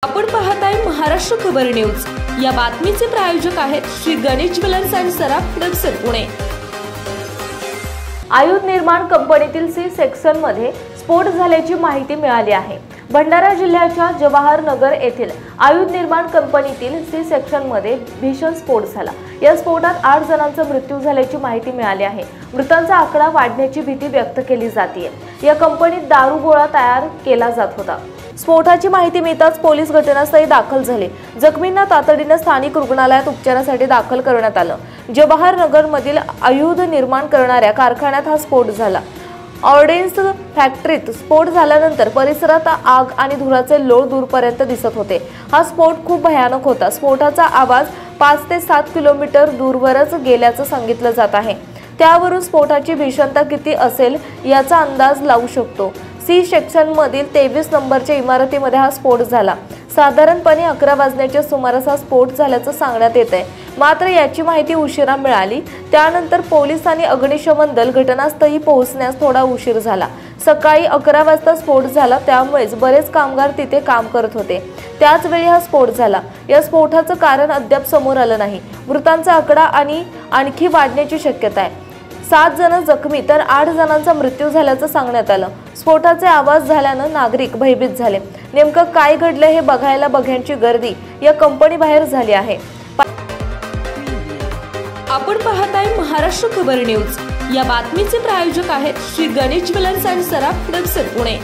आपण पाहताय महाराष्ट्र खबर न्यूज। या बातमीचे प्रायोजक आहेत श्री गणेश ज्वेलर्स अँड सराफ दक्षिण पुणे। आयुध निर्माण कंपनीतील सी सेक्शन मध्ये स्फोट झाल्याची माहिती मिळाली आहे। भंडारा जिल्ह्याच्या जवाहर नगर येथील आयुध निर्माण कंपनीतील सी सेक्शन मध्ये भीषण स्फोट झाला। या स्फोटात 8 जणांचा मृत्यू झाल्याची माहिती मिळाली आहे। मृतांचा आकडा वाढण्याची भीती व्यक्त केली जाते। या कंपनीत दारू गोळा तयार केला जात होता। स्फोटाची माहिती मिळताच पोलीस घटनास्थळी दाखल झाले। जखमींना तातडीने स्थानिक रुग्णालयात उपचारासाठी दाखल करण्यात आलं। जवाहर नगर मधील आयुध निर्माण करणाऱ्या कारखान्यात हा स्फोट झाला। ऑर्डिन्स फॅक्टरीत स्फोट झाल्यानंतर परिसरात आग आणि धुराचे लोळ दूरपर्यंत दिसत होते। हा स्फोट खूप भयानक होता। स्फोटाचा आवाज 5 ते 7 किलोमीटर दूरवरच गेल्याचं सांगितलं जात आहे। त्यावरून स्फोटाची भीषणता किती असेल याचा अंदाज लावू शकतो। सी सेक्शन मधील 23 नंबरच्या इमारतीमध्ये हा स्फोट झाला। साधारणपणे 11 वाजण्याच्या सुमारास हा स्फोट झाल्याचं सांगण्यात येत आहे। मात्र याची माहिती उशिरा मिळाली। त्यानंतर पोलीस आणि अग्निशमन दल घटनास्थळी पोहोचण्यास थोडा उशीर झाला। सकाळी 11 वाजता स्फोट झाला, त्यामुळेच बरेच कामगार तिथे काम करत होते। त्याच वेळी हा स्फोट झाला। या स्फोटाचं कारण अद्याप समोर आलं नाही। मृतांचा आकडा आणखी वाढण्याची शक्यता आहे। 7 जण जखमी तर 8 जणांचा मृत्यू झाल्याचं सांगण्यात आलं। स्फोटाचे आवाज झाल्यानं नागरिक भयभीत झाले। नेमकं काय घडलं हे बघायला बघ्यांची गर्दी या कंपनी बाहेर झाली आहे। आपण पाहताय महाराष्ट्र खबर न्यूज। या बातमीचे प्रायोजक आहेत श्री गणेश ज्वेलर्स अँड सराफ दक्षिण पुणे।